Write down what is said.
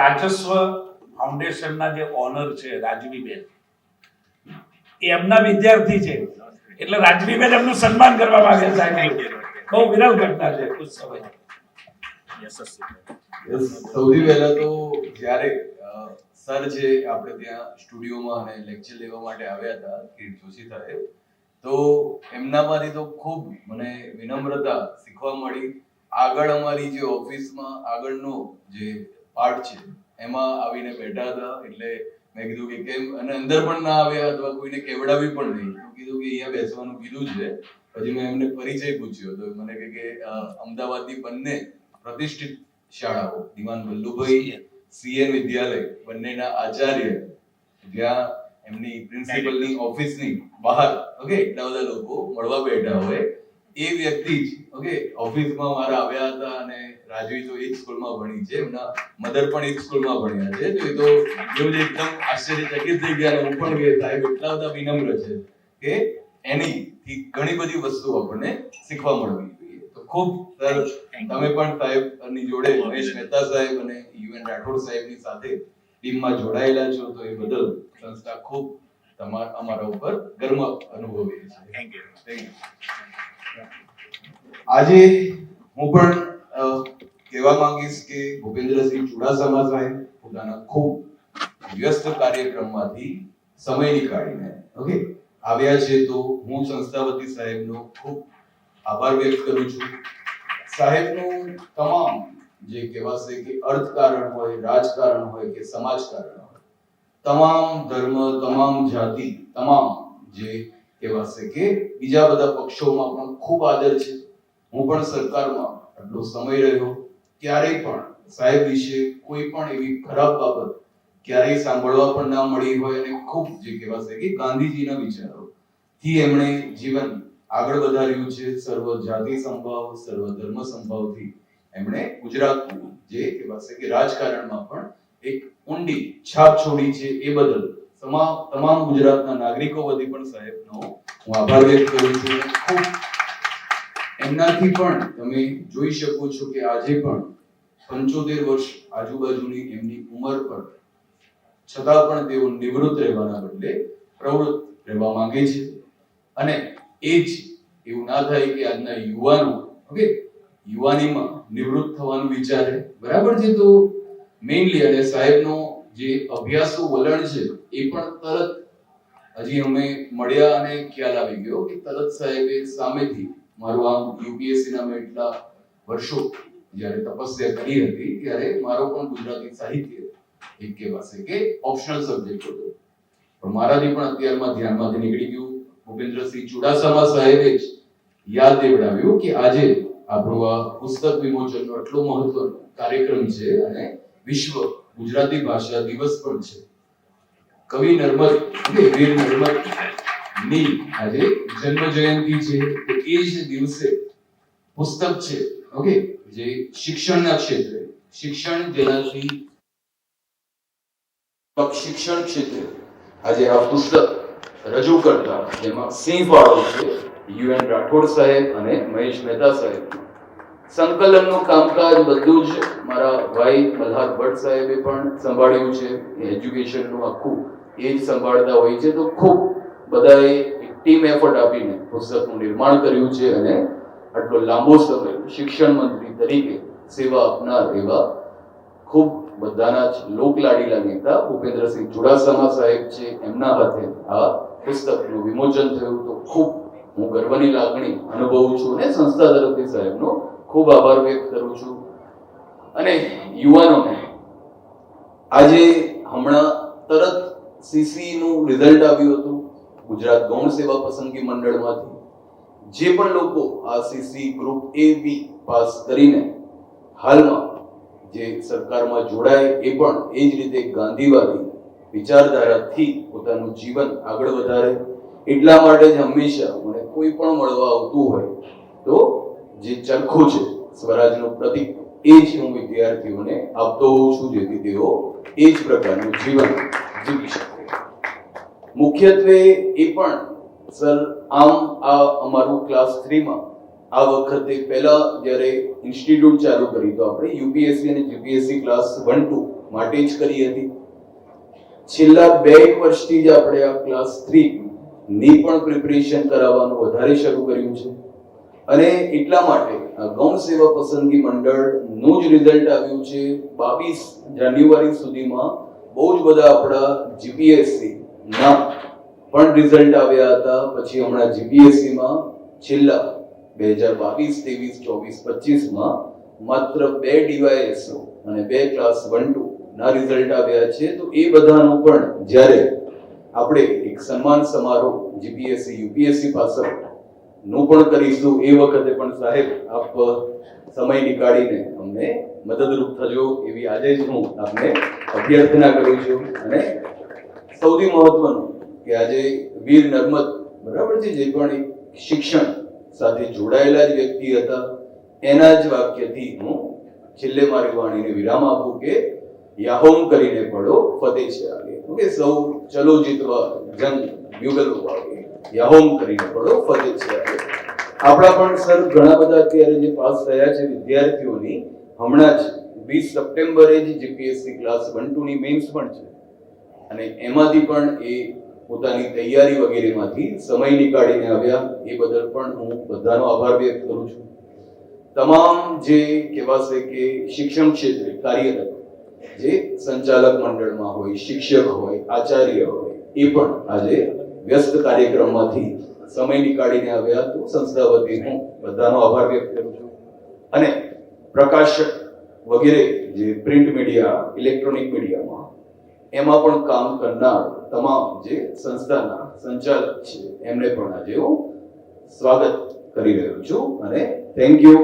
રાજસ્વ ફાઉન્ડેશનના જે ઓનર છે રાજવીબેન, એમના વિદ્યાર્થી છે, એટલે રાજવીબેન એમનું સન્માન કરવા માંગે સાહેબ. બહુ વિરલ ઘટના છે કુછ સમય. સૌથી પહેલા તો જ્યારે સર જે આપણે ત્યાં સ્ટુડિયોમાં અને લેક્ચર લેવા માટે આવ્યા હતા કિરીટ જોશી સાહેબ, તો એમનામાંથી તો ખૂબ મને વિનમ્રતા શીખવા મળી. આગળ અમારી જે ઓફિસમાં આગળનો જે પાર્ટ છે એમાં આવીને બેઠા હતા, એટલે મેં કીધું કે કેમ, અને અંદર પણ ના આવ્યા અથવા કોઈને કેવડાવી પણ નહીં, કીધું કે અહીંયા બેસવાનું કીધું છે. પછી મેં એમને પરિચય પૂછ્યો તો મને કહે કે અમદાવાદની બંને પ્રતિષ્ઠિત શાળાઓ દિવાન વલ્લુભાઈ સીએન વિદ્યાલય બંનેના આચાર્ય, જ્યાં એમની પ્રિન્સિપલની ઓફિસની બહાર ઓકે એટલા બધા લોકો મળવા બેઠા હોય, એ વ્યક્તિ જ ઓકે ઓફિસમાં મારા આવ્યા હતા. અને રાજવી તો એક સ્કૂલમાં ભણી છે, એમના મધર પણ એક સ્કૂલમાં ભણ્યા છે, તો એ તો એવું એકદમ આશ્ચર્યચકિત થઈ ગયા. હું પણ કે સાહેબ એટલા બધા વિનમ્ર છે કે એની ઘણી બધી વસ્તુ આપણને શીખવા મળવી જોઈએ. તો ખૂબ સરસ. તમે પણ સાહેબની જોડે મહેશ મહેતા સાહેબ અને યુએન રાઠોડ સાહેબની સાથે ટીમમાં જોડાયેલા છો, તો એ બદલ સંસ્થા ખૂબ અમારા ઉપર ગર્વ અનુભવે છે. Thank you. આજે હું પણ કહેવા માંગીશ કે ભૂપેન્દ્રસિંહ ચુડાસમા સાહેબ પોતાના ખૂબ વ્યસ્ત કાર્યક્રમમાંથી સમય નીકાળીને ઓકે આવ્યા છે, તો હું સંસ્થા વતી સાહેબનો ખૂબ આભાર વ્યક્ત કરું છું. સાહેબનું તમામ જે કહેવાશે કે અર્થકારણ હોય, રાજકારણ હોય કે સમાજકારણ હોય, તમામ ધર્મ, તમામ જાતિ, તમામ જે કહેવાશે કે બીજા બધા પક્ષોમાં પણ ખૂબ આદર છે. હું પણ સરકારમાં આટલો સમય રહ્યો, ક્યારેય પણ સાહેબ વિશે કોઈ પણ એવી ખરાબ બાબત ક્યારેય સાંભળવા પણ ના મળી હોય. અને ખૂબ જે કહેવાશે કે ગાંધીજીના વિચારોથી એમણે જીવન આગળ વધાર્યું છે. સર્વ જાતિ સંભાવ, સર્વ ધર્મ સંભાવથી એમણે ગુજરાતનું જે કહેવાશે કે રાજકારણમાં પણ એક ઊંડી છાપ છોડી છે. એ બદલ તમામ ગુજરાતના નાગરિકો વતી પણ સાહેબનો હું આભાર વ્યક્ત કરું છું. ખૂબ એમનાથી પણ તમે જોઈ શકો છો કે આજે પણ 75 વર્ષ આજુબાજુની એમની ઉંમર પર છતાં પણ તેઓ નિવૃત્ત રહેવાના બદલે પ્રવૃત્ત રહેવા માંગે છે. અને એ જ એવું ના થાય કે આજના યુવાનો ઓકે યુવાનીમાં નિવૃત્ત થવાનું વિચારે, બરાબર છે. તો મેઇનલી અને સાહેબનો જે અભ્યાસુ વલણ છે એ પણ તરત હજી અમે મળ્યા અને ખ્યાલ આવી ગયો કે તરત સાહેબે સામેથી મારું આમ યુપીએસસી ના મેં એટલા વર્ષો જ્યારે તપસ્યા કરી હતી ત્યારે મારો પણ ગુજરાતી સાહિત્ય એક કહેવાશે કે ઓપ્શનલ સબ્જેક્ટ હતો, પણ મારાથી પણ અત્યારમાં ધ્યાનમાંથી નીકળી ગયું. ભૂપેન્દ્રસિંહ ચુડાસમા સાહેબે જ યાદ દેવડાવ્યું કે આજે આપણું આ પુસ્તક વિમોચનનો એટલો મહત્વનો કાર્યક્રમ છે અને વિશ્વ ગુજરાતી ભાષા દિવસ પણ છે. કવિ નર્મદ વીર નર્મદ ની આજે જન્મ જયંતિ છે, તો એ જ દિવસે પુસ્તક છે ઓકે જે શિક્ષણના ક્ષેત્રે શિક્ષણ જેનાથી શિક્ષણ ક્ષેત્રે આજે આ પુસ્તક રજૂ કરતા જેમાં સિંહ ફાળો છે યુએન રાઠોડ સાહેબ અને મહેશ મહેતા સાહેબ. સંકલનનું કામકાજ બધું જ મારા ભાઈ મલ્હાર ભટ્ટ સાહેબે પણ સંભાળ્યું છે. એજ્યુકેશનનું આખું એ જ સંભાળતા હોય છે. તો ખૂબ બધાએ ટીમ એફર્ટ આપીને પુસ્તકનું નિર્માણ કર્યું છે અને આટલો લાંબો સમય શિક્ષણ મંત્રી તરીકે સેવા આપનાર એવા ખૂબ બધાના જ લોકલાડીલા નેતા ભૂપેન્દ્રસિંહ ચુડાસમા સાહેબ છે, એમના હાથે આ પુસ્તકનું વિમોચન થયું. તો ખૂબ હું ગર્વની લાગણી અનુભવું છું અને સંસ્થા તરફથી સાહેબનો ખૂબ આભાર વ્યક્ત કરું છું. અને યુવાનોને આજે હમણાં તરત સીસી નું રિઝલ્ટ આવ્યું હતું ગુજરાત ગૌણ સેવા પસંદગી મંડળમાંથી. જે પણ લોકો આ સીસી ગ્રુપ એ બી પાસ કરીને હાલમાં જે સરકારમાં જોડાય એ પણ એ જ રીતે ગાંધીવાદી વિચારધારાથી પોતાનું જીવન આગળ વધારે. એટલા માટે જ હંમેશા મને કોઈ પણ મળવા આવતું હોય તો જે ચરખો છે સ્વરાજનું પ્રતીક એ જ હું વિદ્યાર્થીઓને આપતો હોઉં છું, જેથી તેઓ એ જ પ્રકારનું જીવન જીવી શકે. મુખ્યત્વે એ પણ સર આમ આ અમારું ક્લાસ 3 માં આ વખતે પહેલા જ્યારે ઇન્સ્ટિટ્યૂટ ચાલુ કરી તો આપણે યુપીએસસી અને જીપીએસસી ક્લાસ 1-2 માટે જ કરી હતી. છેલ્લા 2 વર્ષથી જ આપણે આ ક્લાસ 3 ની પણ પ્રિપરેશન કરાવવાનું વધારે શરૂ કર્યું છે અને એટલા માટે આ ગૌણ સેવા પસંદગી મંડળનું જ રિઝલ્ટ આવ્યું છે 22 જાન્યુઆરી સુધીમાં. બહુ જ બધા આપણા જીપીએસસી ના પણ રિઝલ્ટ આવ્યા હતા. પછી હમણાં જીપીએસસી માં છેલ્લા 2022, 23, 24, 25 માં માત્ર 2 ડીવાયએસઓ અને 2 ક્લાસ 1-2 ના રિઝલ્ટ આવ્યા છે. તો એ બધાનો પણ જ્યારે આપણે એક સન્માન સમારોહ જીપીએસસી યુપીએસસી પાછળ નું પણ કરીશું એ વખતે પણ સાહેબ આપ સમય નીકાળીને અમને મદદરૂપ થજો એવી આજે જ હું આપને અભ્યર્થના કરું છું. અને સૌથી મહત્વનું કે આજે વીર નર્મદ બરાબર છે જે પણ એક શિક્ષણ સાથે જોડાયેલા જ વ્યક્તિ હતા એના જ વાક્યથી હું છેલ્લે મારી વાણીને વિરામ આપું કે યાહોમ કરીને પડો ફતેહ છે આગે. ઓકે, સૌ ચલો જીતવા જંગ બ્યુગલ વાગે યાહોમ કરીને પડો ફતેહ છે આગે. આપણા પણ સર ઘણા બધા અત્યારે જે પાસ થયા છે વિદ્યાર્થીઓની હમણાં જ 20 સપ્ટેમ્બરે જ જીપીએસસી ક્લાસ 1-2 ની મેન્સ પણ છે અને એમાંથી પણ એ પોતાની તૈયારી વગેરેમાંથી સમય નીકાળીને આવ્યા. એ બદલ પણ હું બધાનો આભાર વ્યક્ત કરું છું. તમામ જે કહેવાશે કે શિક્ષણ ક્ષેત્રે કાર્યરત જે સંચાલક મંડળમાં હોય, શિક્ષક હોય, આચાર્ય હોય, એ પણ આજે વ્યસ્ત કાર્યક્રમમાંથી સમય નીકાળીને આવ્યા. તો સંસ્થા વતી હું બધાનો આભાર વ્યક્ત કરું છું. અને પ્રકાશક વગેરે જે પ્રિન્ટ મીડિયા, ઇલેક્ટ્રોનિક મીડિયામાં એમાં પણ કામ કરનાર તમામ જે સંસ્થાના સંચાલક છે એમને પણ આજે હું સ્વાગત કરી રહ્યો છું અને થેન્ક યુ